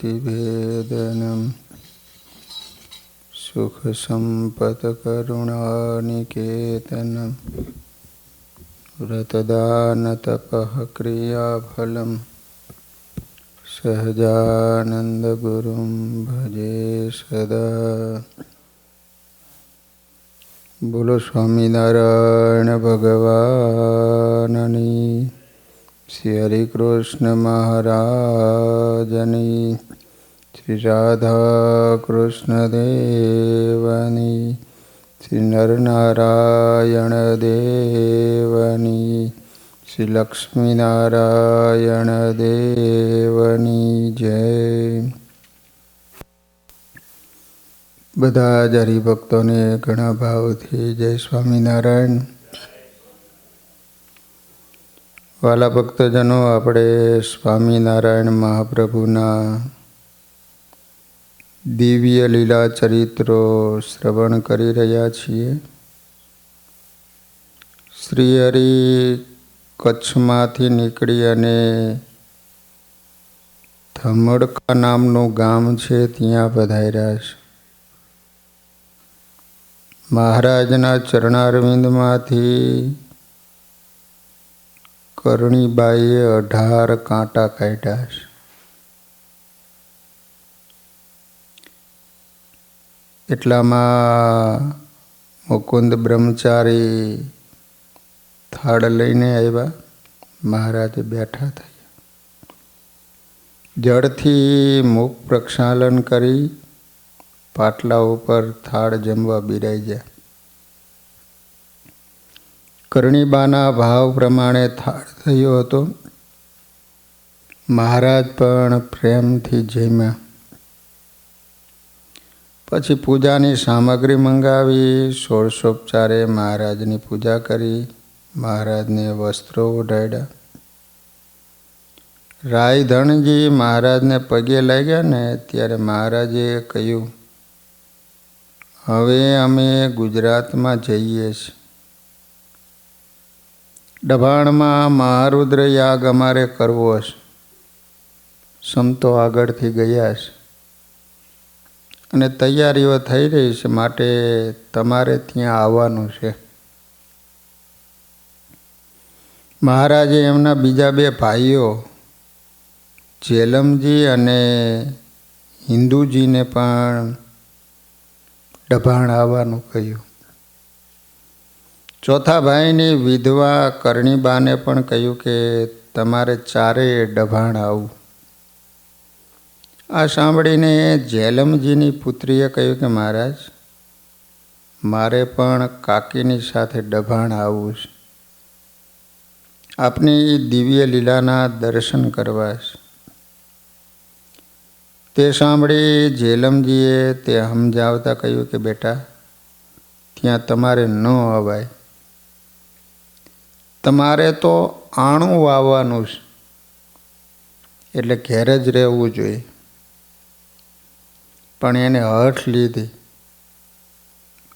प्रीतिभेदनं सुखसम्पत्करुणानिकेतनं व्रतदानतपः क्रियाफलं सहजानन्दगुरुं भजे सदा। बोलो स्वामीनारायण भगवाननी, श्री हरि कृष्ण महाराजनी, श्री राधा कृष्ण देवनी, श्री नरनारायण देवनी, श्री लक्ष्मी नारायण देवनी जय। બધા જ હરિભક્તોને ઘણા ભાવથી જય સ્વામિનારાયણ। વાલા ભક્તજનો, આપણે સ્વામિનારાયણ મહાપ્રભુના દિવ્ય લીલા ચરિત્રો શ્રવણ કરી રહ્યા છીએ। શ્રી હરિ કચ્છમાંથી નીકળી અને ધમડકા નામનું ગામ છે ત્યાં પધાર્યા છે। મહારાજના ચરણારવિંદમાંથી કરણીબાઈએ 18 કાંટા કાઢ્યા છે। એટલામાં મુકુંદ બ્રહ્મચારી થાળ લઈને આવ્યા। મહારાજ બેઠા થયા, જળથી મુખ પ્રક્ષાલન કરી પાટલા ઉપર થાળ જમવા બિરાઈ ગયા। કરણીબાના ભાવ પ્રમાણે થાળ થયો હતો। મહારાજ પણ પ્રેમથી જમ્યા। પછી પૂજાની સામગ્રી મંગાવી ષોડશોપચારે મહારાજની પૂજા કરી, મહારાજને વસ્ત્રો ઓઢાડ્યા। રાયધણજી મહારાજને પગે લાગ્યા ને ત્યારે મહારાજે કહ્યું, હવે અમે ગુજરાતમાં જઈએ છીએ। ડભાણમાં મહારુદ્ર યાગ અમારે કરવો છે। સંતો આગળથી ગયા છે અને તૈયારીઓ થઈ રહી છે, માટે તમારે ત્યાં આવવાનું છે। મહારાજે એમના બીજા 2 ભાઈઓ જેલમજી અને હિન્દુજીને પણ ડભાણ આવવાનું કહ્યું। ચોથા ભાઈની વિધવા કરણીબાને પણ કહ્યું કે તમારે 4 ડભાણ આવવું। આ સાંભળીને જેલમજીની પુત્રીએ કહ્યું કે મહારાજ, મારે પણ કાકીની સાથે ડભાણ આવવું છે। આપની દિવ્ય લીલાના દર્શન કરવા છે। તે સાંભળી જેલમજીએ તે સમજાવતા કહ્યું કે બેટા, ત્યાં તમારે ન અવાય, તમારે તો આણું વાવવાનું છે, એટલે ઘેર જ રહેવું જોઈએ। પણ એને હઠ લીધી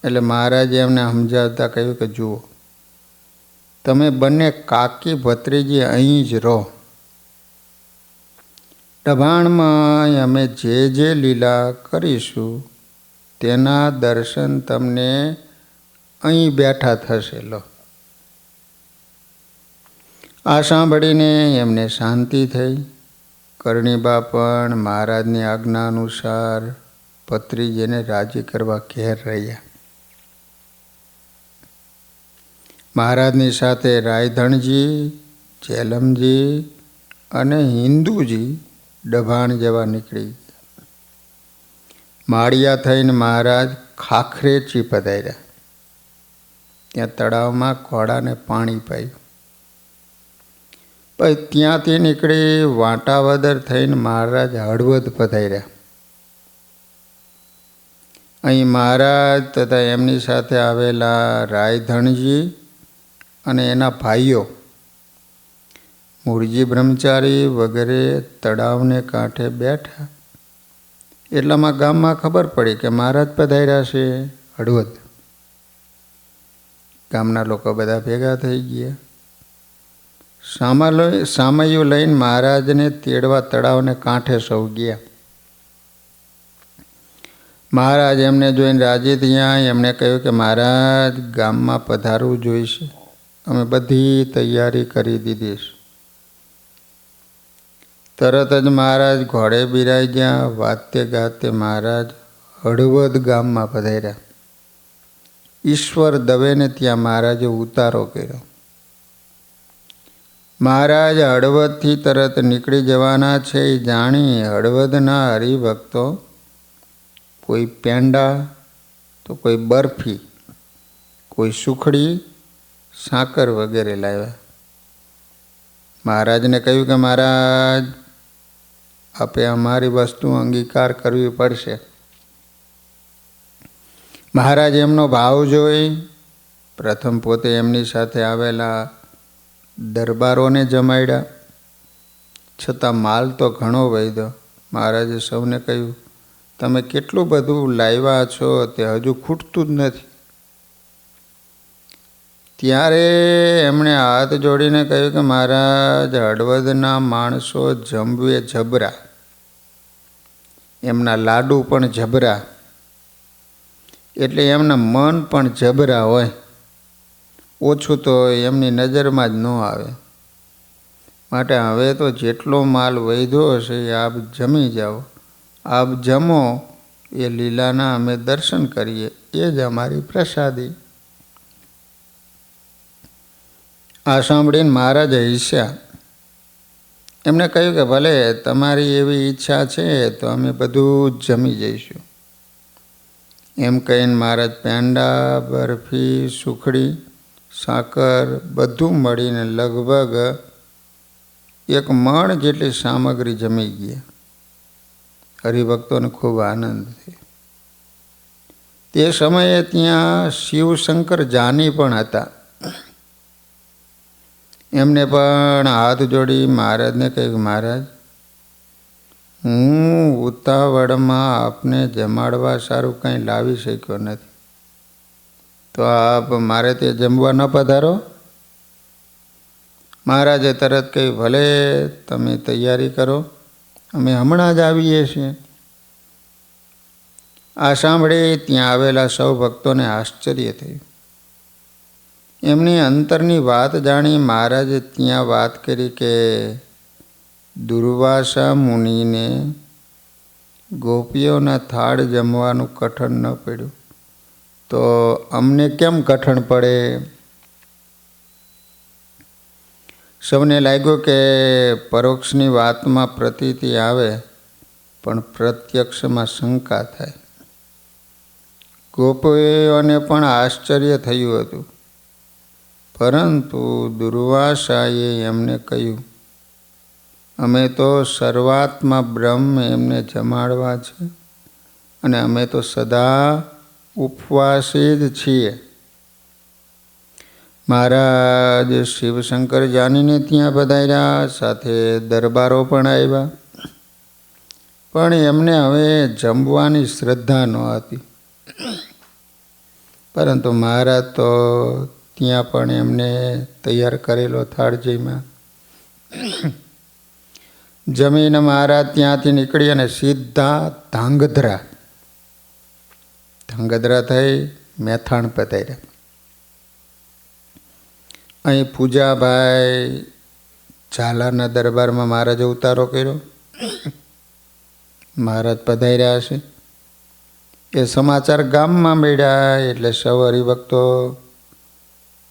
એટલે મહારાજે એમને સમજાવતા કહ્યું કે જુઓ, તમે બંને કાકી ભત્રીજી અહીં જ રહો। ડભાણમાં અમે જે લીલા કરીશું તેના દર્શન તમને અહીં બેઠા થશે। લો, આ સાંભળીને એમને શાંતિ થઈ। કરણીબા પણ મહારાજની આજ્ઞા અનુસાર ભત્રીજીને રાજી કરવા ઘેર રહ્યા। મહારાજની સાથે રાયધણજી, જેલમજી અને હિન્દુજી ડભાણ જવા નીકળી ગયા। માળિયા થઈને મહારાજ ખાખરેચી પધાર્યા। ત્યાં તળાવમાં ઘોડાને પાણી પાયું। પછી ત્યાંથી નીકળી વાંટાવદર થઈને મહારાજ હળવદ પધાર્યા। અહીં મહારાજ તથા એમની સાથે આવેલા રાયધણજી અને એના ભાઈઓ મૂળજી બ્રહ્મચારી વગેરે તળાવને કાંઠે બેઠા। એટલામાં ગામમાં ખબર પડી કે મહારાજ પધાર્યા છે હળવદ। ગામના લોકો બધા ભેગા થઈ ગયા। સામૈયું લઈને મહારાજને તેડવા તળાવને કાંઠે સૌ ગયા। મહારાજ એમને જોઈને રાજી થયા. એમણે કહ્યું કે મહારાજ, ગામમાં પધારવું જોઈશે. અમે બધી તૈયારી કરી દીધી છે. તરત જ મહારાજ ઘોડે બિરાઈ ગયા. વાતે ગાતે મહારાજ હળવદ ગામમાં પધાર્યા. ઈશ્વર દવેને ત્યાં મહારાજે ઉતારો કર્યો. મહારાજ હળવદથી તરત નીકળી જવાના છે એ જાણી હળવદના હરિભક્તો કોઈ પેંડા તો કોઈ બરફી, કોઈ સુખડી, સાકર વગેરે લાવ્યા. મહારાજને કહ્યું કે મહારાજ, આપે અમારી વસ્તુ અંગીકાર કરવી પડશે. મહારાજ એમનો ભાવ જોઈ પ્રથમ પોતે એમની સાથે આવેલા દરબારોને જમાડ્યા. છતાં માલ તો ઘણો વધ્યો. મહારાજે સૌને કહ્યું, તમે કેટલું બધું લાવ્યા છો તે હજુ ખૂટતું જ નથી. ત્યારે એમણે હાથ જોડીને કહ્યું કે મહારાજ, હળવદના માણસો જમવે જબરા, એમના લાડુ પણ જબરા, એટલે એમના મન પણ જબરા હોય. ઓછું તો એમની નજરમાં જ ન આવે. માટે હવે તો જેટલો માલ વધ્યો હશે એ આપ જમી જાઓ. આપ જમો, એ લીલાના અમે દર્શન કરીએ, એ જ અમારી પ્રસાદી. આ સાંભળીને મહારાજ હસ્યા. એમણે કહ્યું કે ભલે તમારી એવી ઈચ્છા છે તો અમે બધું જ જમી જઈશું. એમ કહીને મહારાજ પેંડા, બરફી, સુખડી, સાકર બધું મળીને લગભગ 1 મણ જેટલી સામગ્રી જમી ગયા. હરિભક્તોને ખૂબ આનંદ થયો. તે સમયે ત્યાં શિવશંકર જાની પણ હતા. એમને પણ હાથ જોડી મહારાજને કહ્યું, મહારાજ, હું ઉતાવળમાં આપને જમાડવા સારું કંઈ લાવી શક્યો નથી, તો આપ મારે તે જમવા ન પધારો? મહારાજે તરત કહ્યું, ભલે તમે તૈયારી કરો, અમે હમણાં જ આવીએ છીએ. આ સાંભળી ત્યાં આવેલા સૌ ભક્તોને આશ્ચર્ય થયું. એમની અંતરની વાત જાણી મહારાજે ત્યાં વાત કરી કે દુર્વાસા મુનિને ગોપીઓના થાળ જમવાનું કઠણ ન પડ્યું, તો અમને કેમ કઠણ પડે? સૌને લાગ્યું કે પરોક્ષની વાતમાં પ્રતીતિ આવે પણ પ્રત્યક્ષમાં શંકા થાય. ગોપીઓને પણ આશ્ચર્ય થયું હતું. પરંતુ દુર્વાસાએ એમને કહ્યું, અમે તો સર્વાત્મા બ્રહ્મ એમને જમાડવા છે અને અમે તો સદા ઉપવાસી જ છીએ. મહારાજ શિવશંકર જાનીને ત્યાં પધાર્યા. સાથે દરબારો પણ આવ્યા. પણ એમને હવે જમવાની શ્રદ્ધા નહોતી. પરંતુ મહારાજ તો ત્યાં પણ એમને તૈયાર કરેલો થાળ જમ્યા. જમીને મહારાજ ત્યાંથી નીકળી અને સીધા ધાંગધ્રા થઈ મેથાણ પધાર્યા. અહીં પૂજાભાઈ ઝાલાના દરબારમાં મહારાજે ઉતારો કર્યો. મહારાજ પધાર્યા હશે એ સમાચાર ગામમાં મળ્યા એટલે સૌ હરિભક્તો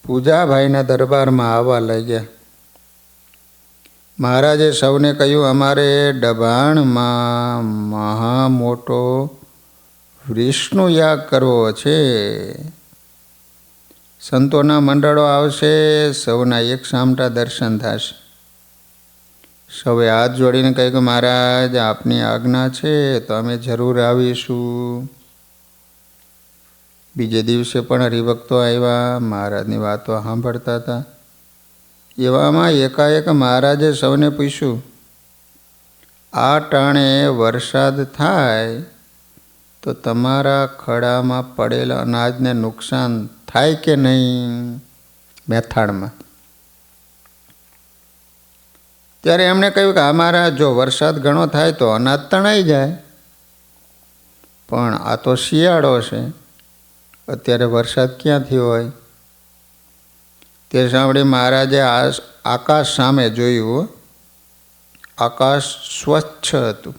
પૂજાભાઈના દરબારમાં આવવા લાગ્યા. મહારાજે સૌને કહ્યું, અમારે ડભાણમાં મહા મોટો વિષ્ણુ યાગ કરવો છે. સંતોના મંડળો આવશે, સૌના એક સામટા દર્શન થશે. સૌએ હાથ જોડીને કહ્યું કે મહારાજ, આપની આજ્ઞા છે તો અમે જરૂર આવીશું. બીજે દિવસે પણ હરિભક્તો આવ્યા, મહારાજની વાતો સાંભળતા હતા. એવામાં એકાએક મહારાજે સૌને પૂછ્યું, આ ટાણે વરસાદ થાય તો તમારા ખડામાં પડેલા અનાજને નુકસાન થાય કે નહીં મેથાણમાં? ત્યારે એમણે કહ્યું કે અમારા જો વરસાદ ઘણો થાય તો અનાજ તણાઈ જાય, પણ આ તો શિયાળો છે, અત્યારે વરસાદ ક્યાંથી હોય? તે સાંભળી મહારાજે આકાશ સામે જોયું. આકાશ સ્વચ્છ હતું,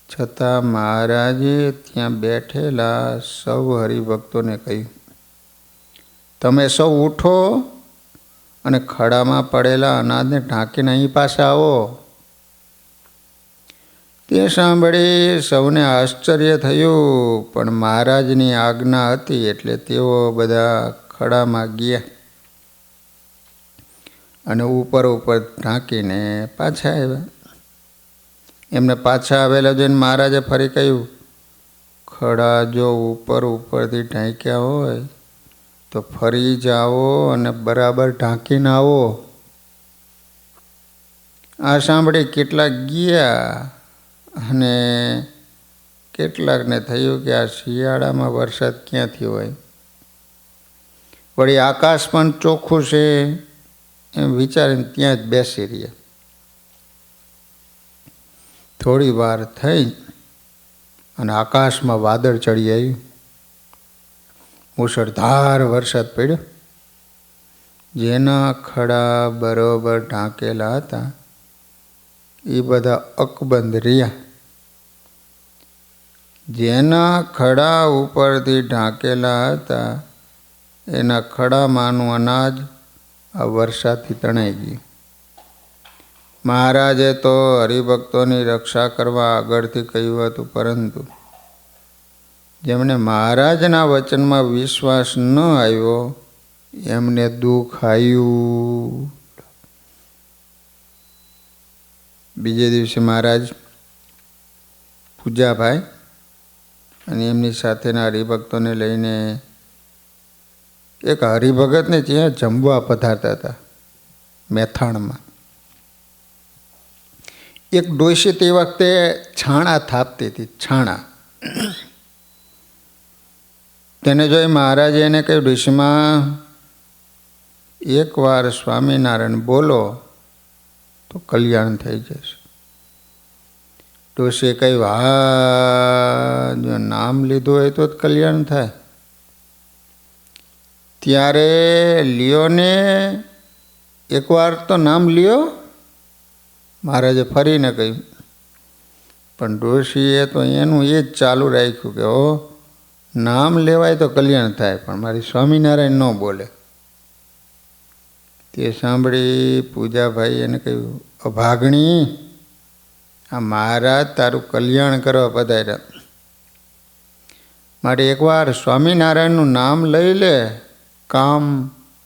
છતાં મહારાજે ત્યાં બેઠેલા સૌ હરિભક્તોને કહ્યું, તમે સૌ ઉઠો અને ખડામાં પડેલા અનાજને ઢાંકીને અહીં પાછા આવો. તે સાંભળી સૌને આશ્ચર્ય થયું, પણ મહારાજની આજ્ઞા હતી એટલે તેઓ બધા ખડામાં ગયા અને ઉપર ઢાંકીને પાછા આવ્યા. એમને પાછા આવેલા જોઈને મહારાજે ફરી કહ્યું, ખડા જો ઉપરથી ઢાંક્યા હોય તો ફરી જાઓ અને બરાબર ઢાંકીને આવો. આ સાંભળી કેટલાક ગયા અને કેટલાકને થયું કે આ શિયાળામાં વરસાદ ક્યાંથી હોય? વળી આકાશ પણ ચોખ્ખું છે એમ વિચારીને ત્યાં જ બેસી રહ્યા. થોડી વાર થઈ અને આકાશમાં વાદળ ચડી આવ્યું. મુશળધાર વરસાદ પડ્યો. જેના ખડા બરોબર ઢાંકેલા હતા એ બધા અકબંધ રહ્યા. જેના ખડા ઉપરથી ઢાંકેલા હતા એના ખડામાંનું અનાજ આ વરસાદથી તણાઈ ગયું. મહારાજે તો હરિભક્તોની રક્ષા કરવા આગળથી કહ્યું હતું, પરંતુ જેમને મહારાજના વચનમાં વિશ્વાસ ન આવ્યો એમને દુઃખ આવ્યું. બીજે દિવસે મહારાજ પૂજાભાઈ અને એમની સાથેના હરિભક્તોને લઈને એક હરિભગતને ત્યાં જમવા પધારતા હતા મેથાણમાં. એક ડોશી તે વખતે છાણા થાપતી હતી. છાણા તેને જોઈ મહારાજે એને કહ્યું, ડોશીમાં એકવાર સ્વામિનારાયણ બોલો તો કલ્યાણ થઈ જશે. ડોશીએ કહ્યું, હા, જો નામ લીધું હોય તો જ કલ્યાણ થાય. ત્યારે લ્યો ને એકવાર તો નામ લ્યો. મહારાજે ફરીને કહ્યું, પણ ડોશીએ તો એનું એ જ ચાલુ રાખ્યું કે નામ લેવાય તો કલ્યાણ થાય, પણ મારી સ્વામિનારાયણ ન બોલે. તે સાંભળી પૂજાભાઈ એને કહ્યું, અભાગણી, આ મહારાજ તારું કલ્યાણ કરવા પધાર્યા, માટે એકવાર સ્વામિનારાયણનું નામ લઈ લે, કામ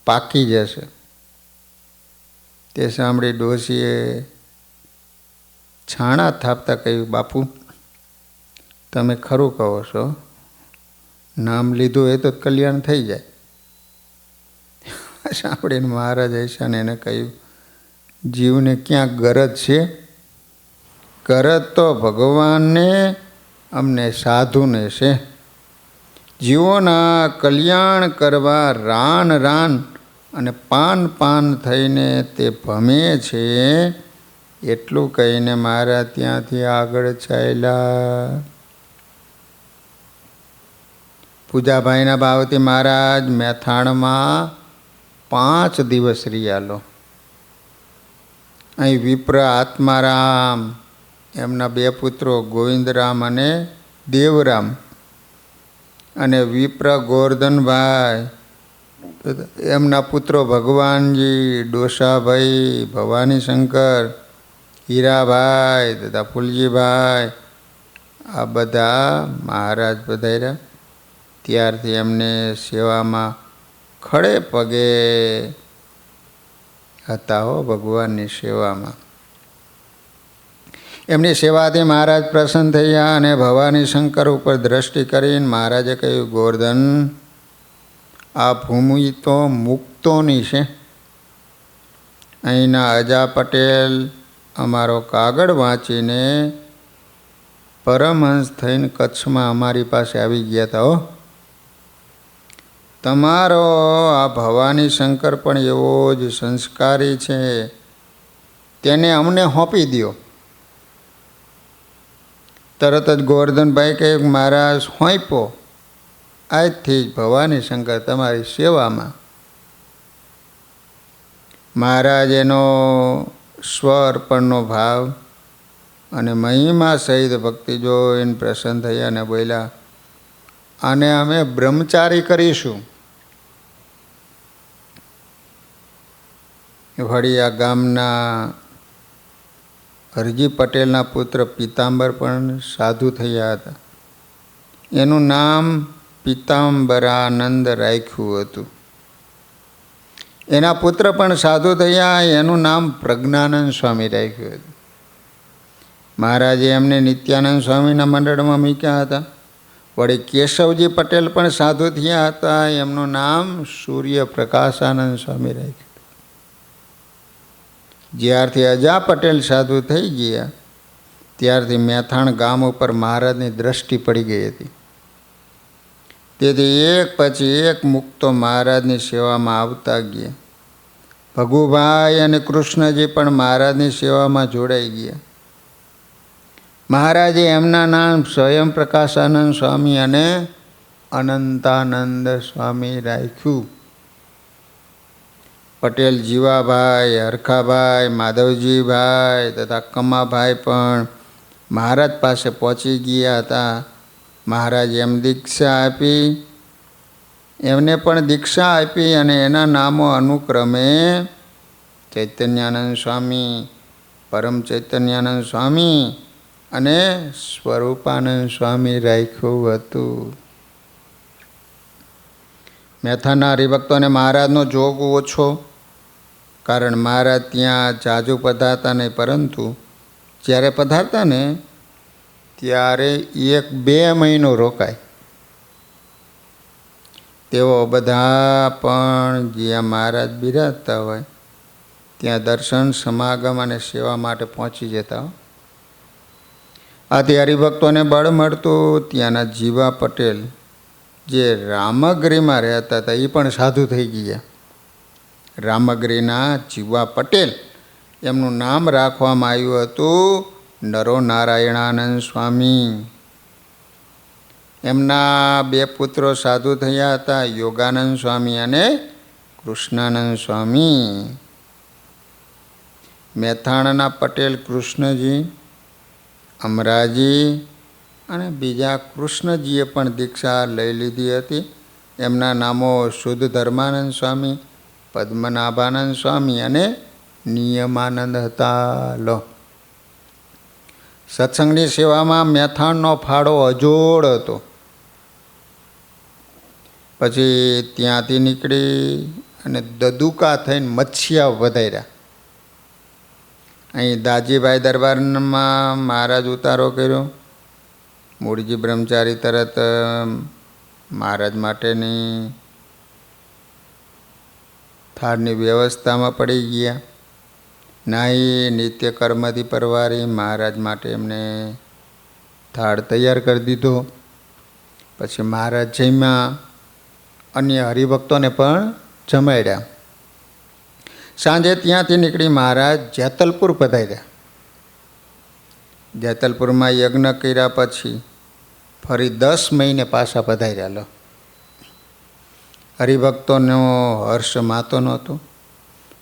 પાકી જશે. તે સાંભળી ડોશીએ છાણા થાપતા કહ્યું, બાપુ તમે ખરું કહો છો, નામ લીધું એ તો કલ્યાણ થઈ જાય. સાંભળીને મહારાજ ઈશાને એને કહ્યું, જીવને ક્યાં ગરજ છે? ગરજ તો ભગવાનને અમને સાધુને છે. જીવોના કલ્યાણ કરવા રાન રાન અને પાન પાન થઈને તે ભમે છે. એટલું કહીને મારા ત્યાંથી આગળ ચાલ્યા. પૂજાભાઈના ભાવથી મહારાજ મેથાણમાં 5 દિવસ રહ્યા. અહીં વિપ્ર આત્મારામ, એમના 2 પુત્રો ગોવિંદરામ અને દેવરામ, અને વિપ્ર ગોરધનભાઈ, એમના પુત્રો ભગવાનજી, ડોસાભાઈ, ભવાની શંકર, હીરાભાઈ તથા ફૂલજીભાઈ, આ બધા મહારાજ પધાર્યા. ત્યારથી એમને સેવામાં ખડે પગે હતા. ભગવાનની સેવામાં એમની સેવાથી મહારાજ પ્રસન્ન થયા અને ભવાની શંકર ઉપર દ્રષ્ટિ કરીને મહારાજે કહ્યું, ગોરધન, આ ભૂમિ તો મુક્તોની છે. અહીંના અજા પટેલ અમારો કાગળ વાંચીને પરમહંસ થઈને કચ્છમાં અમારી પાસે આવી ગયા હતા. તમારો આ ભવાની શંકર પણ એવો જ સંસ્કારી છે, તેને અમને સોંપી દો. તરત જ ગોવર્ધનભાઈ કહે મહારાજ સોંપો, આજથી જ ભવાની શંકર તમારી સેવામાં. મહારાજ એનો સ્વઅર્પણનો ભાવ અને મહિમા સહિત ભક્તિ જોઈને પ્રસન્ન થયા અને બોલ્યા, આને અમે બ્રહ્મચારી કરીશું. વળી આ ગામના હરજી પટેલના પુત્ર પિતાંબર પણ સાધુ થયા હતા. એનું નામ પિતાંબરાનંદ રાખ્યું હતું. એના પુત્ર પણ સાધુ થયા, એનું નામ પ્રજ્ઞાનંદ સ્વામી રાખ્યું હતું. મહારાજે એમને નિત્યાનંદ સ્વામીના મંડળમાં મૂક્યા હતા. વળી કેશવજી પટેલ પણ સાધુ થયા હતા, એમનું નામ સૂર્ય પ્રકાશાનંદ સ્વામી રાખ્યું. જ્યારથી અજા પટેલ સાધુ થઈ ગયા ત્યારથી મેથાણ ગામ ઉપર મહારાજની દ્રષ્ટિ પડી ગઈ હતી. તેથી એક પછી એક મુક્તો મહારાજની સેવામાં આવતા ગયા. ભગુભાઈ અને કૃષ્ણજી પણ મહારાજની સેવામાં જોડાઈ ગયા. મહારાજે એમના નામ સ્વયં પ્રકાશાનંદ સ્વામી અને અનંતાનંદ સ્વામી રાખ્યું. પટેલ જીવાભાઈ, હરખાભાઈ, માધવજીભાઈ તથા કમાભાઈ પણ મહારાજ પાસે પહોંચી ગયા હતા. મહારાજ એમ દીક્ષા આપી, એમને પણ દીક્ષા આપી અને એના નામો અનુક્રમે ચૈતન્યાનંદ સ્વામી, પરમ ચૈતન્યાનંદ સ્વામી અને સ્વરૂપાનંદ સ્વામી રાખ્યું હતું. મેથાના હરિભક્તોને મહારાજનો જોગ ઓછો, કારણ મહારાજ ત્યાં જાજુ પધારતા નહીં, પરંતુ જ્યારે પધારતા ને ત્યારે 1-2 મહિનો રોકાય. તેઓ બધા પણ જ્યાં મહારાજ બિરાજતા હોય ત્યાં દર્શન, સમાગમ અને સેવા માટે પહોંચી જતા. આથી હરિભક્તોને બળ મળતું. ત્યાંના જીવા પટેલ જે રામગીરીમાં રહેતા હતા એ પણ સાધુ થઈ ગયા. રામગીરીના જીવા પટેલ એમનું નામ રાખવામાં આવ્યું હતું નરો નારાયણાનંદ સ્વામી. એમના 2 પુત્રો સાધુ થયા હતા, યોગાનંદ સ્વામી અને કૃષ્ણાનંદ સ્વામી. મેથાણના પટેલ કૃષ્ણજી, અમરાજી અને બીજા કૃષ્ણજીએ પણ દીક્ષા લઈ લીધી હતી. એમના નામો શુદ્ધ ધર્માનંદ સ્વામી, પદ્મનાભાનંદ સ્વામી અને નિયમાનંદ હતા. લો, સત્સંગની સેવામાં મેથાણનો ફાળો અજોડ હતો. પછી ત્યાંથી નીકળી અને દદુકા થઈને મત્સ્યા વધાર્યા. અહીં દાજીભાઈ દરબારમાં મહારાજ ઉતારો કર્યો. મૂળજી બ્રહ્મચારી તરત મહારાજ માટેની થાળની વ્યવસ્થામાં પડી ગયા. નાહી નિત્ય કર્મથી પરવારી મહારાજ માટે એમને થાળ તૈયાર કરી દીધો. પછી મહારાજ જમ્યા, અન્ય હરિભક્તોને પણ જમાડ્યા. સાંજે ત્યાંથી નીકળી મહારાજ જેતલપુર પધાર્યા. જેતલપુરમાં યજ્ઞ કર્યા પછી ફરી 10 મહિને પાછા પધાર્યા. લો, હરિભક્તોનો હર્ષ માતો નહોતો.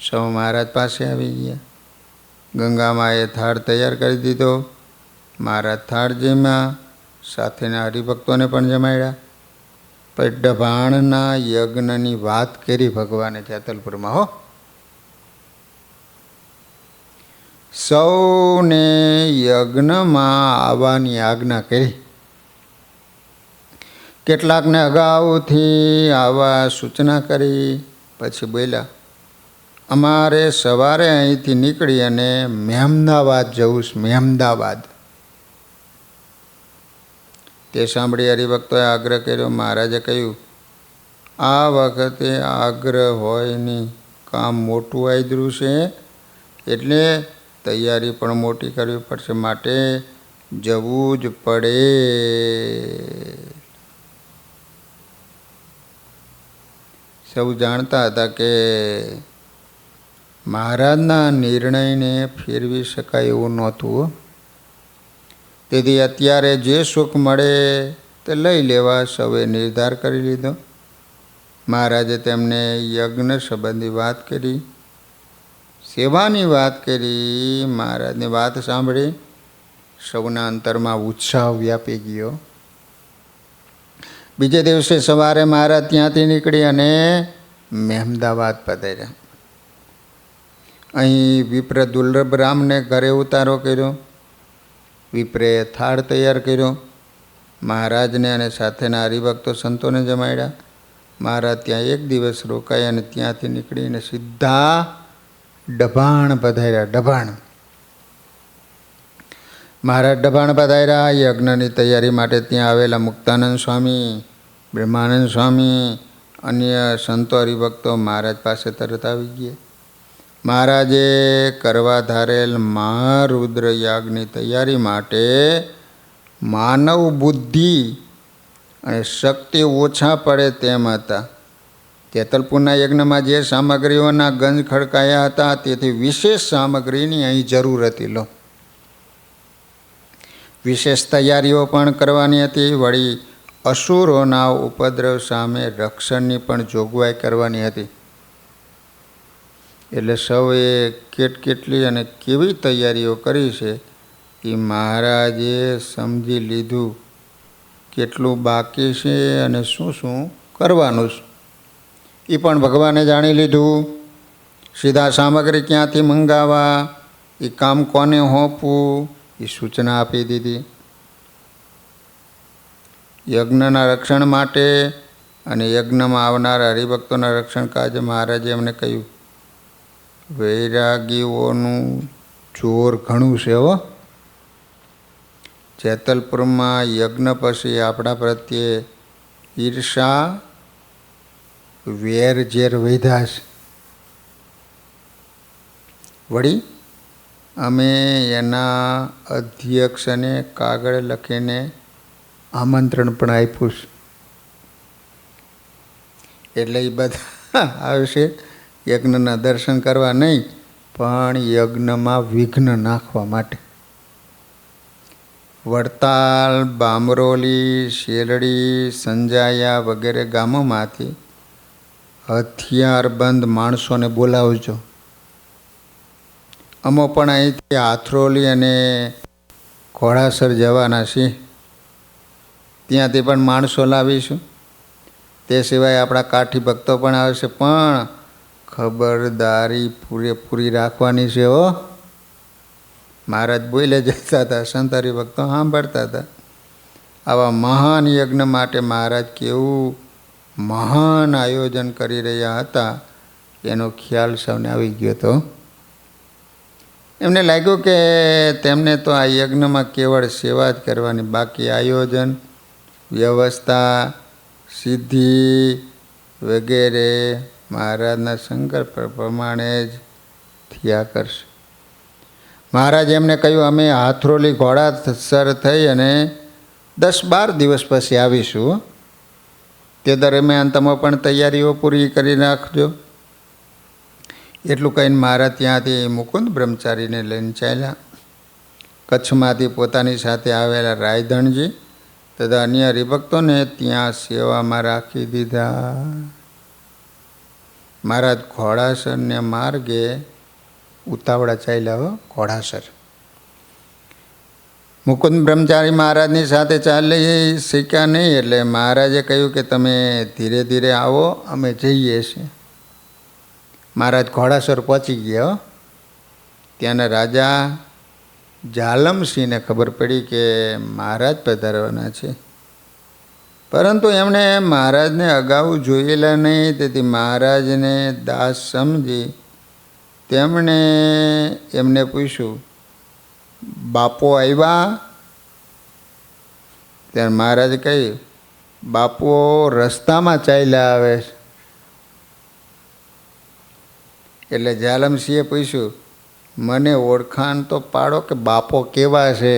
સૌ મહારાજ પાસે આવી ગયા. ગંગામાએ થાળ તૈયાર કરી દીધો. મહારાજ થાળ જમ્યા, સાથેના હરિભક્તોને પણ જમાડ્યા. પછી ડભાણના યજ્ઞની વાત કરી ભગવાને જેતલપુરમાં. હો, સૌને યજ્ઞમાં આવવાની આજ્ઞા કરી. કેટલાકને અગાઉથી આવા સૂચના કરી. પછી બોલ્યા, અમારે સવારે અહીંથી નીકળી અને મહેમદાવાદ જવું છે. મહેમદાવાદ. તે સાંભળી હરિભક્તોએ આગ્રહ કર્યો. મહારાજે કહ્યું, આ વખતે આગ્રહ હોય નહીં, કામ મોટું આદર્યું છે, એટલે તૈયારી પણ મોટી કરવી પડશે, માટે જવું જ પડે. સૌ જાણતા હતા કે મહારાજના નિર્ણયને ફેરવી શકાય એવું નહોતું. તેથી અત્યારે જે સુખ મળે તે લઈ લેવા સૌએ નિર્ધાર કરી લીધો. મહારાજે તેમને યજ્ઞ સંબંધી વાત કરી, સેવાની વાત કરી. મહારાજની વાત સાંભળી સૌના અંતરમાં ઉત્સાહ વ્યાપી ગયો. બીજે દિવસે સવારે મહારાજ ત્યાંથી નીકળી અને મહેમદાવાદ પધાર્યા. અહીં વિપ્ર દુર્લભ રામને ઘરે ઉતારો કર્યો. વિપ્રે થાળ તૈયાર કર્યો. મહારાજને અને સાથેના હરિભક્તો સંતોને જમાડ્યા. મહારાજ ત્યાં એક દિવસ રોકાયા અને ત્યાંથી નીકળીને સીધા ડભાણ પધાર્યા. ડભાણ મહારાજ ડભાણ પધાર્યા. યજ્ઞની તૈયારી માટે ત્યાં આવેલા મુક્તાનંદ સ્વામી, બ્રહ્માનંદ સ્વામી, અન્ય સંતો હરિભક્તો મહારાજ પાસે તરત આવી ગયા. મહારાજે કરવા ધારેલ મહારુદ્ર યાગની તૈયારી માટે માનવ બુદ્ધિ અને શક્તિ ઓછા પડે તેમ હતા. જેતલપુરના યજ્ઞમાં જે સામગ્રીઓના ગંજ ખડકાયા હતા તેથી વિશેષ સામગ્રીની અહીં જરૂર હતી. લો, વિશેષ તૈયારીઓ પણ કરવાની હતી. વળી અસુરોના ઉપદ્રવ સામે રક્ષણની પણ જોગવાઈ કરવાની હતી. એટલે સૌએ કેટલી અને કેવી તૈયારીઓ કરી છે એ મહારાજે સમજી લીધું. કેટલું બાકી છે અને શું શું કરવાનું છે એ પણ ભગવાને જાણી લીધું. સીધા સામગ્રી ક્યાંથી મંગાવવા, એ કામ કોને હોંપવું એ સૂચના આપી દીધી. યજ્ઞના રક્ષણ માટે અને યજ્ઞમાં આવનાર હરિભક્તોના રક્ષણ કાજે મહારાજે એમને કહ્યું, વૈરાગીઓનું જોર ઘણું છે હો. જેતલપુરમાં યજ્ઞ પછી આપણા પ્રત્યે ઈર્ષા, વેર ઝેર વધ્યા છે. વળી અમે એના અધ્યક્ષને કાગળ લખીને આમંત્રણ પણ આપ્યું છે. એટલે એ બધા આવશે યજ્ઞના દર્શન કરવા નહીં, પણ યજ્ઞમાં વિઘ્ન નાખવા માટે. વડતાલ, બામરોલી, શેરડી, સંજાયા વગેરે ગામોમાંથી હથિયારબંધ માણસોને બોલાવજો. અમો પણ અહીંથી હાથરોલી અને ઘોડાસર જવાના છીએ. ત્યાંથી પણ માણસો લાવીશું. તે સિવાય આપણા કાઠી ભક્તો પણ આવશે. પણ ખબરદારી પૂરેપૂરી રાખવાની છે હો. મહારાજ બોલે જતા હતા, સંત હરિભક્તો સાંભળતા હતા. આવા મહાન યજ્ઞ માટે મહારાજ કેવું મહાન આયોજન કરી રહ્યા હતા એનો ખ્યાલ સૌને આવી ગયો હતો. એમને લાગ્યું કે તેમને તો આ યજ્ઞમાં કેવળ સેવા જ કરવાની, બાકી આયોજન, વ્યવસ્થા, સિદ્ધિ વગેરે મહારાજના સંકલ્પ પ્રમાણે જ થયા કરશે. મહારાજ એમને કહ્યું, અમે હાથરોલી ઘોડાસર થઈ અને 10-12 દિવસ પછી આવીશું. તે દરમિયાન તમે પણ તૈયારીઓ પૂરી કરી રાખજો. એટલું કહીને મહારાજ ત્યાંથી મુકુંદ બ્રહ્મચારીને લઈને ચાલ્યા. કચ્છમાંથી પોતાની સાથે આવેલા રાયધણજી તથા અન્ય હરિભક્તોને ત્યાં સેવામાં રાખી દીધા. મહારાજ ઘોડાસરને માર્ગે ઉતાવળા ચાલ્યા. ઘોડાસર મુકુંદ બ્રહ્મચારી મહારાજની સાથે ચાલી શીખ્યા નહીં, એટલે મહારાજે કહ્યું કે તમે ધીરે ધીરે આવો, અમે જઈએ છીએ. મહારાજ ઘોડાસર પહોંચી ગયા. ત્યાંના રાજા જાલમસિંહને ખબર પડી કે મહારાજ પધારવાના છે, પરંતુ એમણે મહારાજને અગાઉ જોયેલા નહીં. તેથી મહારાજને દાસ સમજી તેમણે એમને પૂછ્યું, બાપો આવ્યા? ત્યારે મહારાજે કહ્યું, બાપો રસ્તામાં ચાલ્યા આવે છે. એટલે જાલમસિંહે પૂછ્યું, મને ઓળખાણ તો પાડો કે બાપો કેવા છે?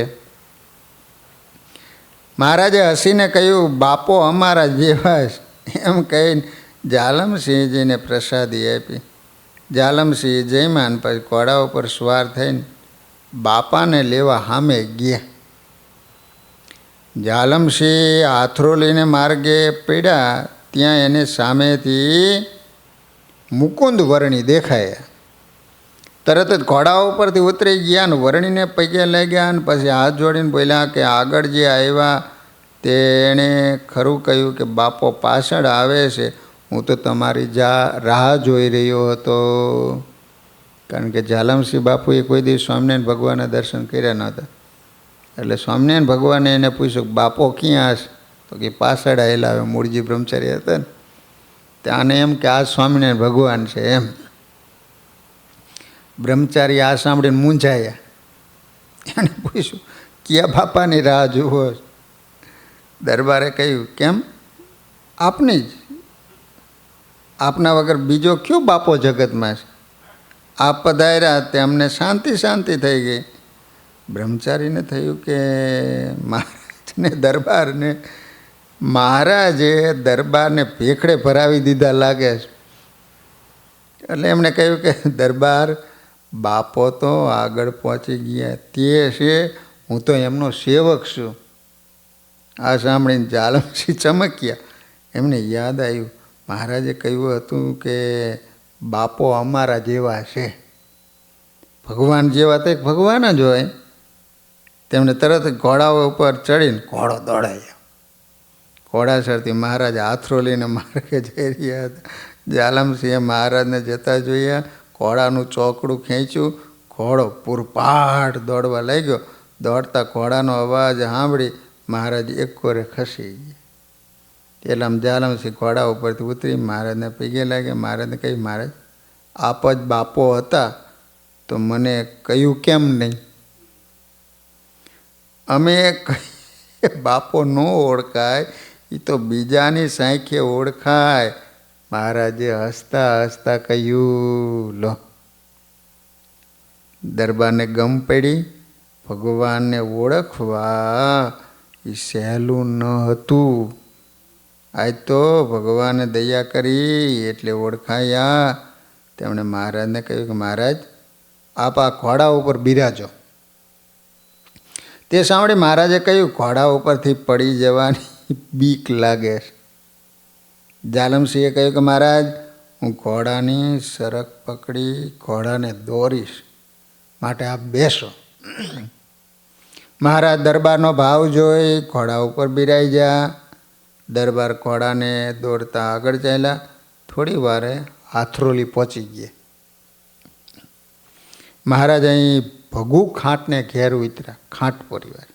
મહારાજે હસીને કહ્યું, બાપો અમારા જેવા છે. એમ કહીને જાલમસિંહજીને પ્રસાદી આપી. જાલમસિંહ જયમાન પછી ઘોડા ઉપર સવાર થઈને બાપાને લેવા સામે ગયા. જાલમસિંહ આથરોલીને માર્ગે પડ્યા ત્યાં એને સામેથી મુકુંદ વર્ણી દેખાયા. તરત જ ઘોડા ઉપરથી ઉતરી ગયા ને વર્ણીને પગે લાગ્યા ને પછી હાથ જોડીને બોલ્યા કે આગળ જે આવ્યા તેણે ખરું કહ્યું કે બાપો પાછળ આવે છે, હું તો તમારી રાહ જોઈ રહ્યો હતો. કારણ કે જાલમસિંહ બાપુએ કોઈ દિવસ સ્વામિનારાયણ ભગવાનના દર્શન કર્યા નહોતા. એટલે સ્વામિનારાયણ ભગવાને એને પૂછ્યું કે બાપો ક્યાં હશે? તો કે પાછળ આવેલા. હવે મૂળજી બ્રહ્મચારી હતા ને ત્યાંને એમ કે આ સ્વામિનારાયણ ભગવાન છે એમ. બ્રહ્મચારી આ સાંભળીને મૂંઝાયા. એને પૂછ્યું ક્યાં બાપાની રાહ જુઓ? દરબારે કહ્યું કેમ? આપની જ. આપના વગર બીજો કયો બાપો જગતમાં છે? આપ પધાર્યા તે અમને શાંતિ શાંતિ થઈ ગઈ. બ્રહ્મચારીને થયું કે મહારાજે દરબારને ભેખડે ભરાવી દીધા લાગે છે. એટલે એમણે કહ્યું કે દરબાર બાપો તો આગળ પહોંચી ગયા તે છે, હું તો એમનો સેવક છું. આ સાંભળીને જાલમસિંહ ચમક્યા. એમને યાદ આવ્યું મહારાજે કહ્યું હતું કે બાપો અમારા જેવા છે, ભગવાન જેવા તો એક ભગવાન જ હોય. તેમણે તરત ઘોડા ઉપર ચડીને ઘોડો દોડાયો. ઘોડાસરથી મહારાજ આથરોલીને માર્ગે જઈ રહ્યા હતા. જાલમસિંહે મહારાજને જતા જોયા, ઘોડાનું ચોકડું ખેંચ્યું, ઘોડો પૂરપાટ દોડવા લાગ્યો. દોડતા ઘોડાનો અવાજ સાંભળી મહારાજ એક કોરે ખસી ગયા. એટલે આમ જાલમસિંહ ઘોડા ઉપરથી ઉતરી મહારાજને પગે લાગે. મહારાજને કહ્યું મહારાજ આપ જ બાપો હતા તો મને કહ્યું કેમ નહીં? અમે કહીએ બાપો ન ઓળખાય, એ તો બીજાની સાંખે ઓળખાય. મહારાજે હસતા હસતા કહ્યું લો. દરબારને ગમ પડી. ભગવાનને ઓળખવા એ સહેલું ન હતું. આજ તો ભગવાને દયા કરી એટલે ઓળખાયા. તેમણે મહારાજને કહ્યું કે મહારાજ આપ આ ઘોડા ઉપર બિરાજો. તે સાંભળી મહારાજે કહ્યું ઘોડા ઉપરથી પડી જવાની બીક લાગે છે. જાલમસિંહે કહ્યું કે મહારાજ હું ઘોડાની સરક પકડી ઘોડાને દોરીશ, માટે આપ બેસો. મહારાજ દરબારનો ભાવ જોઈ ઘોડા ઉપર બિરાઈ ગયા. દરબાર ઘોડાને દોડતા આગળ ચાલ્યા. થોડી વારે આથરોલી પહોંચી ગયા. મહારાજ અહીં ભગુ ખાંટને ઘેર ઉતર્યા. ખાંટ પરિવાર.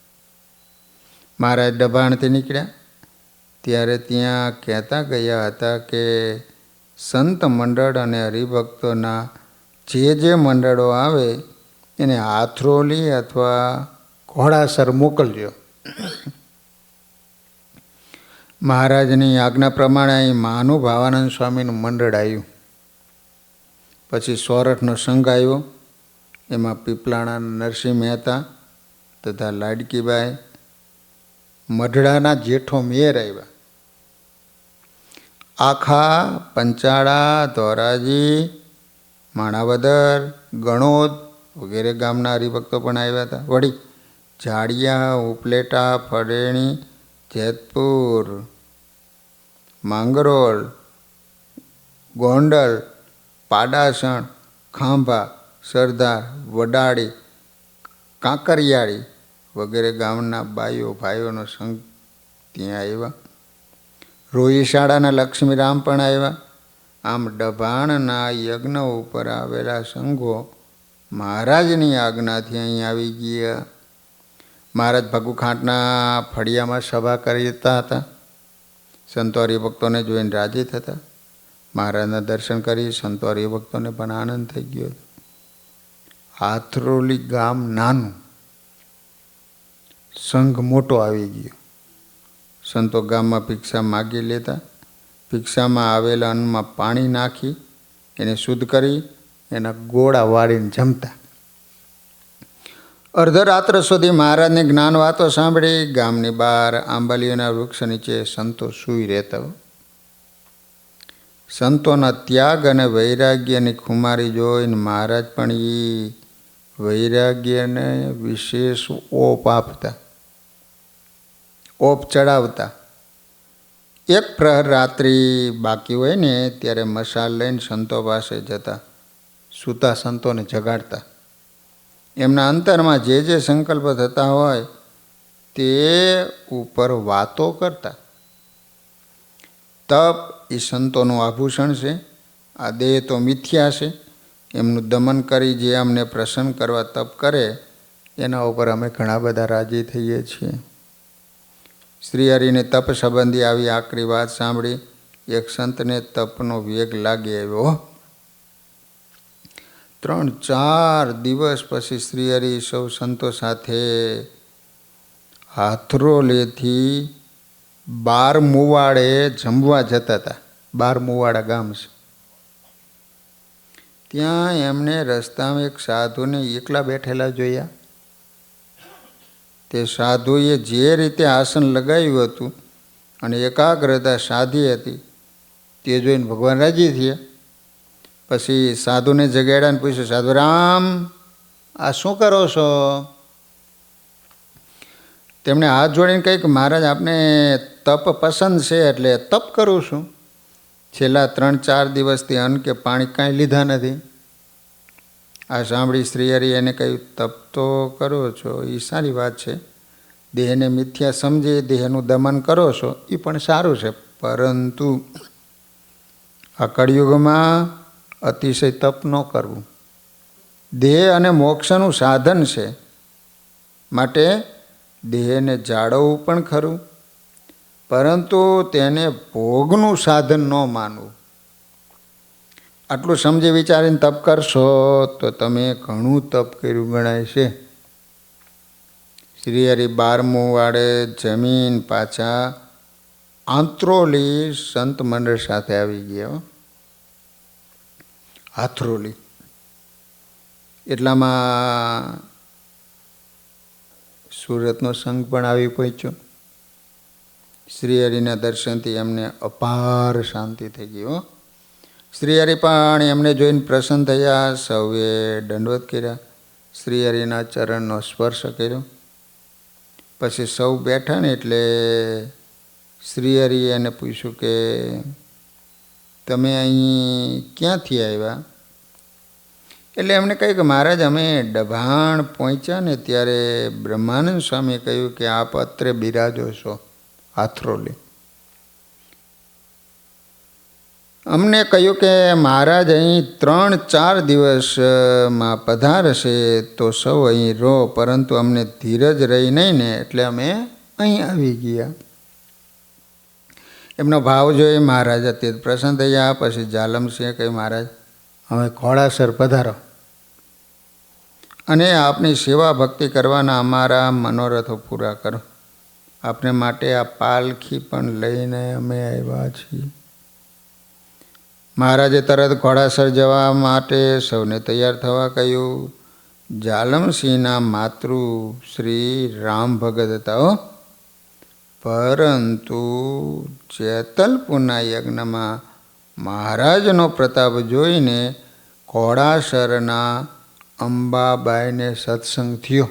મહારાજ દબાણથી નીકળ્યા ત્યારે ત્યાં કહેતા ગયા હતા કે સંત મંડળ અને હરિભક્તોના જે મંડળો આવે એને આથરોલી અથવા ઘોડાસર મોકલજો. મહારાજની આજ્ઞા પ્રમાણે અહીં મહાનુભાવાનંદ સ્વામીનું મંડળ આવ્યું. પછી સોરઠનો સંઘ આવ્યો. એમાં પીપલાણા નરસિંહ મહેતા તથા લાડકીબાઈ, મઢડાના જેઠો મેયર આવ્યા. આખા, પંચાળા, ધોરાજી, માણાવદર, ગણોદ વગેરે ગામના હરિભક્તો પણ આવ્યા હતા. વળી જાડિયા, ઉપલેટા, ફળેણી, જેતપુર, માંગરોળ, ગોંડલ, પાડાસણ, ખાંભા, સરદાર, વડાળી, કાંકરિયાળી વગેરે ગામના બાઈઓ ભાઈઓનો સંઘ ત્યાં આવ્યા. રોહિશાળાના લક્ષ્મીરામ પણ આવ્યા. આમ ડભાણના યજ્ઞ ઉપર આવેલા સંઘો મહારાજની આજ્ઞાથી અહીં આવી ગયા. મહારાજ ભગુખાંટના ફળિયામાં સભા કરતા હતા. સંતો હરિભક્તોને જોઈને રાજી થતા. મહારાજના દર્શન કરી સંતો હરિભક્તોને પણ આનંદ થઈ ગયો. આથરોલી ગામ નાનું, સંઘ મોટો આવી ગયો. સંતો ગામમાં ભિક્ષા માગી લેતા. ભિક્ષામાં આવેલા અન્નમાં પાણી નાખી એને શુદ્ધ કરી એના ગોળા વાળીને જમતા. અર્ધરાત્ર સુધી મહારાજની જ્ઞાન વાતો સાંભળી ગામની બહાર આંબલીઓના વૃક્ષ નીચે સંતો સૂઈ રહેતા. સંતોના ત્યાગ અને વૈરાગ્યની ખુમારી જોઈને મહારાજ પણ એ વૈરાગ્યને વિશેષ ઓપ આપતા. ઓપ ચડાવતા. એક પ્રહર રાત્રિ બાકી હોય ને ત્યારે મશાલ લઈને સંતો પાસે જતા, સૂતા સંતોને જગાડતા. એમના અંતરમાં જે જે સંકલ્પ થતા હોય તે ઉપર વાતો કરતા. તપ એ સંતોનું આભૂષણ છે. આ દેહ તો મિથ્યા છે, એમનું દમન કરી જે અમને પ્રસન્ન કરવા તપ કરે એના ઉપર અમે ઘણા બધા રાજી થઈએ છીએ. શ્રી હરિને તપ સંબંધી આવી આકરી વાત સાંભળી એક સંતને તપનો વેગ લાગી આવ્યો. 3-4 દિવસ પછી શ્રી હરિ સૌ સંતો સાથે હાથરોલેથી 12 મુવાડે જમવા જતા હતા. 12 મુવાડા ગામ છે. ત્યાં એમને રસ્તામાં એક સાધુને એકલા બેઠેલા જોયા. તે સાધુએ જે રીતે આસન લગાવ્યું હતું અને એકાગ્રતા સાધી હતી તે જોઈને ભગવાન રાજી થયા. પછી સાધુને જગાડ્યાને પૂછ્યું, સાધુ રામ, આ શું કરો છો? તેમણે હાથ જોડીને કહ્યું કે મહારાજ, આપને તપ પસંદ છે એટલે તપ કરું છું. છેલ્લા 3-4 દિવસથી અન્ન કે પાણી કાંઈ લીધા નથી. આ સાંભળી શ્રી હરિ એને કહ્યું, તપ તો કરો છો એ સારી વાત છે, દેહને મિથ્યા સમજી દેહનું દમન કરો છો એ પણ સારું છે, પરંતુ આ કળિયુગમાં અતિશય તપ ન કરવું. દેહ અને મોક્ષનું સાધન છે, માટે દેહને જાળવવું પણ ખરું, પરંતુ તેને ભોગનું સાધન ન માનવું. આટલું સમજી વિચારીને તપ કરશો તો તમે ઘણું તપ કર્યું ગણાય છે. શ્રી હરિ 12 વાડે જમીન પાછા આંત્રોલી સંત મંડળ સાથે આવી ગયા. હાથરોલી એટલામાં સુરતનો સંઘ પણ આવી પહોંચ્યો. શ્રી હરિના દર્શનથી એમને અપાર શાંતિ થઈ ગઈ. શ્રી હરિ પણ એમને જોઈને પ્રસન્ન થયા. સૌએ દંડવત કર્યા, શ્રી હરિના ચરણનો સ્પર્શ કર્યો. પછી સૌ બેઠા ને એટલે શ્રી હરિએ એને પૂછ્યું કે તમે અહીં ક્યાંથી આવ્યા? એટલે એમને કહ્યું કે મહારાજ, અમે ડભાણ પહોંચ્યા ને ત્યારે બ્રહ્માનંદ સ્વામીએ કહ્યું કે આપ અત્રે બિરાજો છો હાથરોલી. અમને કહ્યું કે મહારાજ અહીં 3-4 દિવસમાં પધારશે તો સૌ અહીં રહો, પરંતુ અમને ધીરજ રહી નહીં ને એટલે અમે અહીં આવી ગયા. એમનો ભાવ જોઈ મહારાજ અત્યંત પ્રસન્ન થયા. પછી જાલમસિંહે કહ્યું, મહારાજ હવે ઘોડાસર પધારો અને આપની સેવા ભક્તિ કરવાના અમારા મનોરથો પૂરા કરો. આપને માટે આ પાલખી પણ લઈને અમે આવ્યા છીએ. મહારાજે તરત ઘોડાસર જવા માટે સૌને તૈયાર થવા કહ્યું. જાલમસિંહના માતૃ શ્રી રામ ભગત હતા, પરંતુ જેતલપુરના યજ્ઞમાં મહારાજનો પ્રતાપ જોઈને ઘોડાસરના અંબાબાઈને સત્સંગ થયો.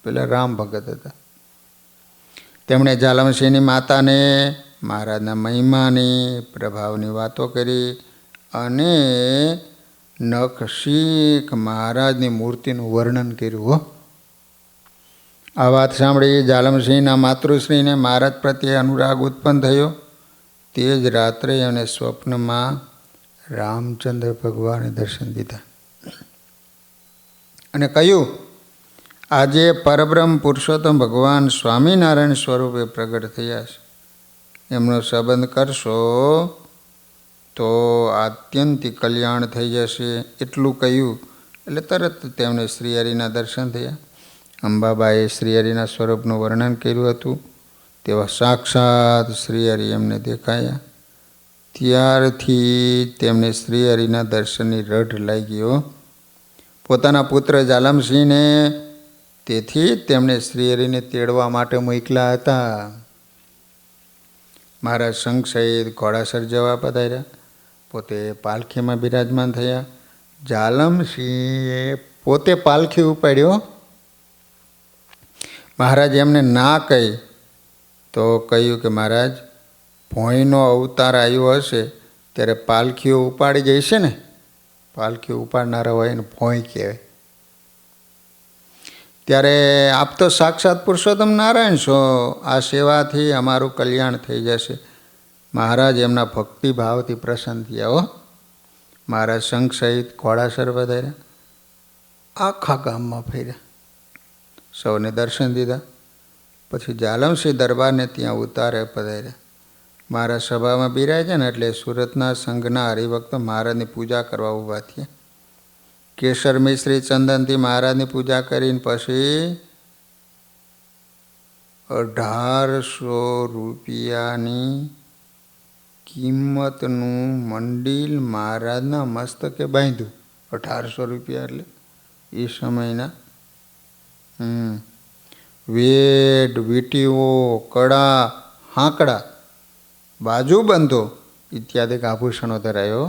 પેલા રામ ભગત હતા. તેમણે જાલમસિંહની માતાને મહારાજના મહિમાની પ્રભાવની વાતો કરી અને નખશીખ મહારાજની મૂર્તિનું વર્ણન કર્યું. આ વાત સાંભળી જાલમસિંહના માતૃશ્રીને મહારાજ પ્રત્યે અનુરાગ ઉત્પન્ન થયો. તે જ રાત્રે અને સ્વપ્નમાં રામચંદ્ર ભગવાને દર્શન દીધા અને કહ્યું, આજે પરબ્રહ્મ પુરુષોત્તમ ભગવાન સ્વામિનારાયણ સ્વરૂપે પ્રગટ થયા છે. એમનો સંબંધ કરશો તો આત્યંતિક કલ્યાણ થઈ જશે. એટલું કહ્યું એટલે તરત તેમને શ્રી હરિના દર્શન થયા. અંબાબાએ શ્રી હરિના સ્વરૂપનું વર્ણન કર્યું હતું. તેવા સાક્ષાત શ્રી હરિ એમને દેખાયા. ત્યારથી તેમને શ્રી હરિના દર્શનની રઢ લાગી. પોતાના પુત્ર જાલમસિંહને તેથી તેમણે શ્રી હરિને તેડવા માટે મોકલ્યા હતા. મહારાજ સંઘ સહિત ઘોડાસર જવા પધાર્યા. પોતે પાલખીમાં બિરાજમાન થયા. જાલમસિંહે પોતે પાલખી ઉપાડ્યો. મહારાજ એમને ના કહી તો કહ્યું કે મહારાજ ભોંયનો અવતાર આવ્યો હશે ત્યારે પાલખીઓ ઉપાડી જાય છે ને, પાલખીઓ ઉપાડનારા હોય ને ભોંય કહેવાય. ત્યારે આપ તો સાક્ષાત પુરુષોત્તમ નારાયણ છો, આ સેવાથી અમારું કલ્યાણ થઈ જશે. મહારાજ એમના ભક્તિભાવથી પ્રસન્ન થયા. હો મહારાજ સંઘ સહિત ઘોડાસર વધાર્યા, આખા ગામમાં ફર્યા, સૌને દર્શન દીધા. પછી જાલમસિંહ દરબારને ત્યાં ઉતારે પધાર્યા. મહારાજ સભામાં બિરાજ્યા ને એટલે સુરતના સંઘના હરિભક્તો મહારાજની પૂજા કરવા ઊભા થયા. કેસર મિશ્રી ચંદનથી મહારાજની પૂજા કરીને પછી 1800 રૂપિયાની કિંમતનું મંડિલ મહારાજના મસ્તકે બાંધ્યું. 1800 રૂપિયા એટલે એ સમયના વેડ, વીટીઓ, કડા, હાંકડા, બાજુબંધો ઇત્યાદિ આભૂષણો ધરાયો.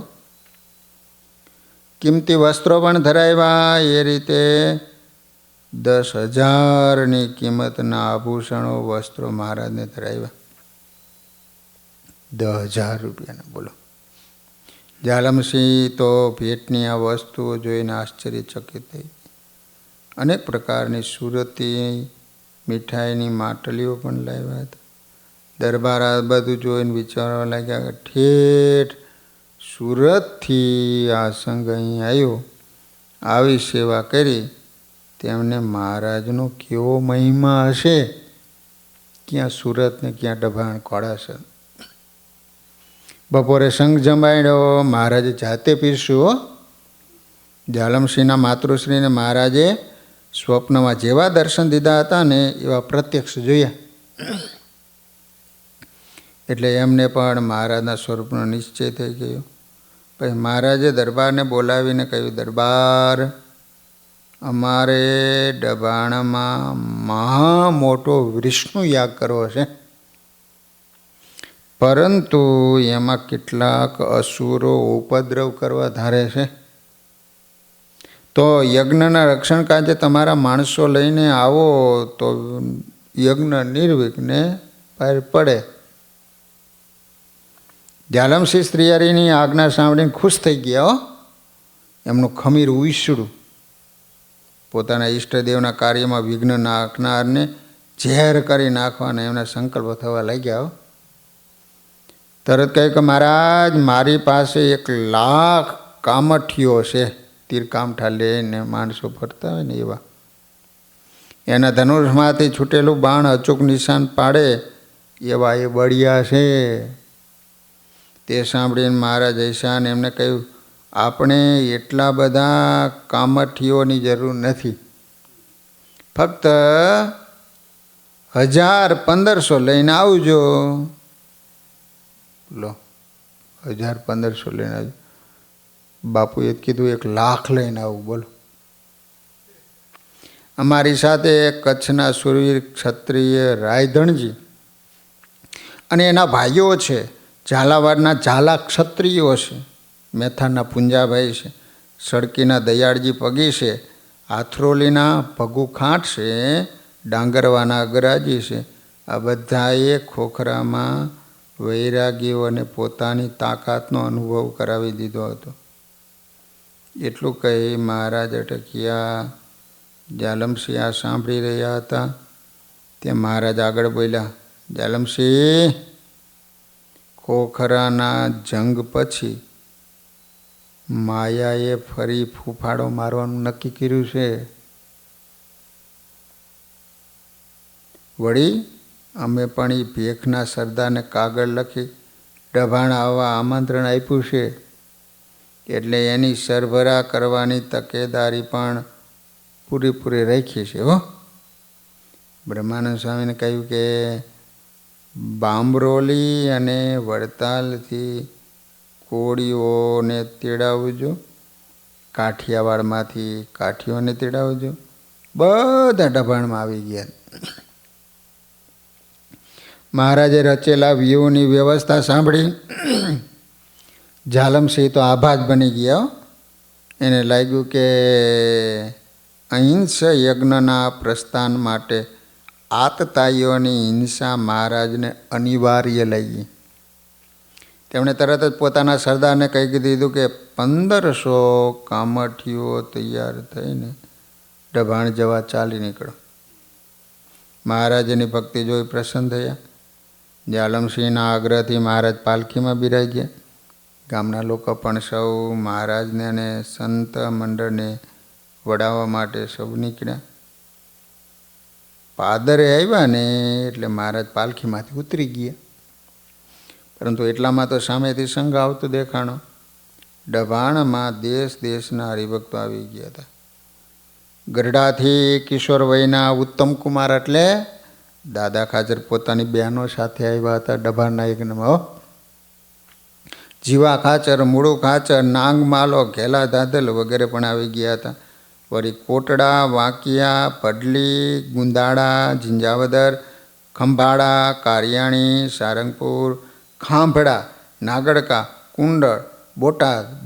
કિંમતી વસ્ત્રો પણ ધરાવ્યા. એ રીતે 10,000ની કિંમતના આભૂષણો વસ્ત્રો મહારાજને ધરાવ્યા. 10,000 રૂપિયાના, બોલો. જાલમસિંહ તો ભેટની આ વસ્તુઓ જોઈને આશ્ચર્યચકિત થઈ. અનેક પ્રકારની સુરતી મીઠાઈની માટલીઓ પણ લાવ્યા હતા. દરબાર આ બધું જોઈને વિચારવા લાગ્યા, ઠેઠ સુરતથી આ સંઘ અહીં આવ્યો, આવી સેવા કરી, તેમને મહારાજનો કેવો મહિમા હશે. ક્યાં સુરત ને ક્યાં ડભાણ ઘોડાસર. બપોરે સંઘ જમાડ્યો. મહારાજે જાતે પીરસ્યું. જાલમસિંહના માતૃશ્રીને મહારાજે સ્વપ્નમાં જેવા દર્શન દીધા હતા ને એવા પ્રત્યક્ષ જોયા. એટલે એમને પણ મહારાજના સ્વરૂપનો નિશ્ચય થઈ ગયો. પછી મહારાજે દરબારને બોલાવીને કહ્યું, દરબાર, અમારે ડબાણમાં મહા મોટો વિષ્ણુ યાગ કરવો છે, પરંતુ એમાં કેટલાક અસુરો ઉપદ્રવ કરવા ધારે છે. તો યજ્ઞના રક્ષણ કાજે તમારા માણસો લઈને આવો તો યજ્ઞ નિર્વિઘ્ને પાર પડે. જાલમસિંહ શ્રીહરિની આજ્ઞા સાંભળીને ખુશ થઈ ગયા. એમનું ખમીર ઉઈસડું. પોતાના ઈષ્ટદેવના કાર્યમાં વિઘ્ન નાખનારને ઝેર કરી નાખવાના એમના સંકલ્પ થવા લાગ્યા. તરત કહે કે મહારાજ, મારી પાસે 1,00,000 કામઠીઓ છે, તીરકામઠા લઈને માણસો ફરતા હોય ને એવા. એના ધનુષમાંથી છૂટેલું બાણ અચૂક નિશાન પાડે એવા એ બળિયા છે. તે સાંભળીને મહારાજ ઈશાન એમને કહ્યું, આપણે એટલા બધા કામઠીઓની જરૂર નથી, ફક્ત 1,000-1,500 લઈને આવજો. લો, 1,000-1,500 લઈને આવજો. બાપુએ કીધું 1,00,000 લઈને આવું. બોલો. અમારી સાથે કચ્છના સુરવીર ક્ષત્રિય રાયધણજી અને એના ભાઈઓ છે, ઝાલાવાડના ઝાલા ક્ષત્રિયો છે, મેથાના પુંજાભાઈ છે, સડકીના દયાળજી પગી છે, આથરોલીના ભગુ ખાંટ છે, ડાંગરવાના અગરાજી છે. આ બધાએ ખોખરામાં વૈરાગીઓને પોતાની તાકાતનો અનુભવ કરાવી દીધો હતો. એટલું કહી મહારાજ અટક્યા. જાલમસિંહ આ સાંભળી રહ્યા હતા. તે મહારાજ આગળ બોલ્યા, જાલમસિંહ, ખોખરાના જંગ પછી માયાએ ફરી ફૂફાડો મારવાનું નક્કી કર્યું છે. વળી અમે પણ એ ભેખના સરદારને કાગળ લખી ડભાણ આવવા આમંત્રણ આપ્યું છે. એટલે એની સરભરા કરવાની તકેદારી પણ પૂરેપૂરી રાખી છે. હો, બ્રહ્માનંદ સ્વામીને કહ્યું કે બામરોલી અને વડતાલથી કોળીઓને તેડાવજો, કાઠિયાવાડમાંથી કાઠીઓને તેડાવજો. બધા ડભાણમાં આવી ગયા. મહારાજે રચેલા વ્યૂહની વ્યવસ્થા સાંભળી જાલમસિંહ તો આભાજ બની ગયા. એને લાગ્યું કે અહિંસ યજ્ઞના પ્રસ્થાન માટે આતતાઈઓની હિંસા મહારાજને અનિવાર્ય લઈ. તેમણે તરત જ પોતાના સરદારને કહી દીધું કે 1500 કામઠીઓ તૈયાર થઈને ડભાણ જવા ચાલી નીકળો. મહારાજની ભક્તિ જોઈ પ્રસન્ન થયા. જાલમસિંહના આગ્રહથી મહારાજ પાલખીમાં બિરાઈ ગયા. ગામના લોકો પણ સૌ મહારાજને અને સંત મંડળને વડાવવા માટે સૌ નીકળ્યા. પાદરે આવ્યા ને એટલે મહારાજ પાલખીમાંથી ઉતરી ગયા. પરંતુ એટલામાં તો સામેથી સંઘ આવતો દેખાણો. ડભાણમાં દેશ દેશના હરિભક્તો આવી ગયા હતા. ગરડાથી કિશોર વયના ઉત્તમ કુમાર એટલે દાદા ખાચર પોતાની બહેનો સાથે આવ્યા હતા. ડભાણના યજ્ઞમાં જીવા ખાચર, મૂળુ ખાચર, નાંગમાલો, ઘેલા ધાધલ વગેરે પણ આવી ગયા હતા. વળી કોટડા, વાંકિયા, પડલી, ગુંદાળા, ઝિંજાવદર, ખંભાળા, કારિયાણી, સારંગપુર, ખાંભડા, નાગડકા, કુંડળ, બોટાદ,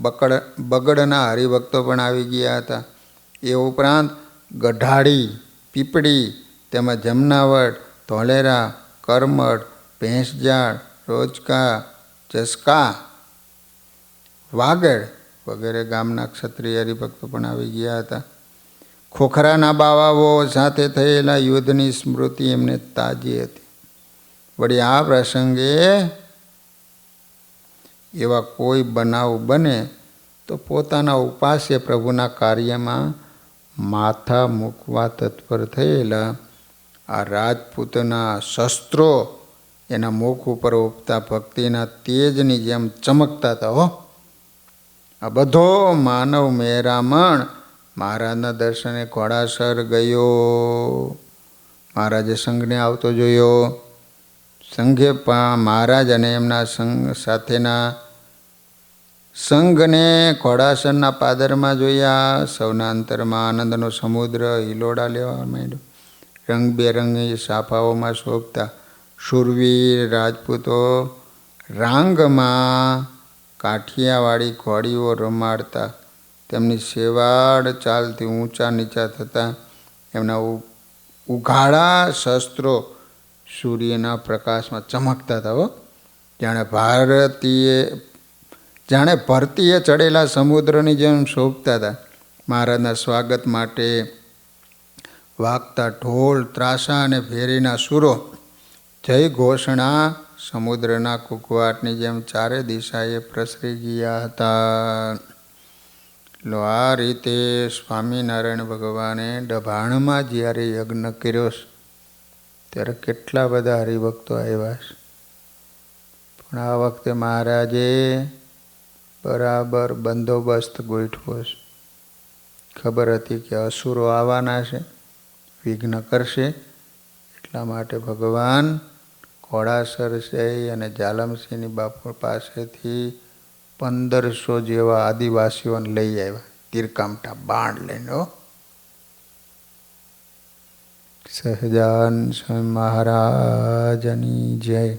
બગડના હરિભક્તો પણ આવી ગયા હતા. એ ઉપરાંત ગઢાળી, પીપળી તેમજ જમનાવડ, ધોલેરા, કરમઠ, ભેંસજાળ, રોજકા, જસકા, વાગડ વગેરે ગામના ક્ષત્રિય હરિભક્તો પણ આવી ગયા હતા. ખોખરાના બાવાઓ સાથે થયેલા યુદ્ધની સ્મૃતિ એમને તાજી હતી. વળી આ પ્રસંગે એવા કોઈ બનાવ બને તો પોતાના ઉપાસ્ય પ્રભુના કાર્યમાં માથા મૂકવા તત્પર થયેલા આ રાજપૂતના શસ્ત્રો એના મુખ ઉપર ઉગતા ભક્તિના તેજની જેમ ચમકતા હતા. હો, આ બધો માનવ મહેરામણ મહારાજના દર્શને ઘોડાસર ગયો. મહારાજે સંઘને આવતો જોયો. સંઘે મહારાજ અને એમના સંઘ સાથેના સંઘને ઘોડાસરના પાદરમાં જોયા. સૌના અંતરમાં આનંદનો સમુદ્ર હિલોડા લેવા માંડ્યો. રંગબેરંગી સાફાઓમાં શોભતા શૂરવીર રાજપૂતો રાંગમાં કાઠિયાવાડી ઘોડીઓ રમાડતા. તેમની સેવાળ ચાલથી ઊંચા નીચા થતા. એમના ઉઘાડા શસ્ત્રો સૂર્યના પ્રકાશમાં ચમકતા હતા. હો, જાણે ભરતીએ ચડેલા સમુદ્રની જેમ શોભતા હતા. મહારાજના સ્વાગત માટે વાગતા ઢોલ, ત્રાસા અને ભેરીના સૂરો જય ઘોષણા સમુદ્રના કુકવાટની જેમ ચારે દિશાએ પ્રસરી ગયા હતા. આ રીતે સ્વામિનારાયણ ભગવાને ડભાણમાં જ્યારે યજ્ઞ કર્યો ત્યારે કેટલા બધા હરિભક્તો આવ્યા છે. પણ આ વખતે મહારાજે બરાબર બંદોબસ્ત ગોઠવો છે. ખબર હતી કે અસુરો આવવાના છે, વિઘ્ન કરશે. એટલા માટે ભગવાન ઘોડાસર છે અને જાલમસિંહની બાપુ પાસેથી 1500 જેવા આદિવાસીઓને લઈ આવ્યા. તીરકામઠા બાણ લઈને. સહજાન સ્વામી મહારાજની જય.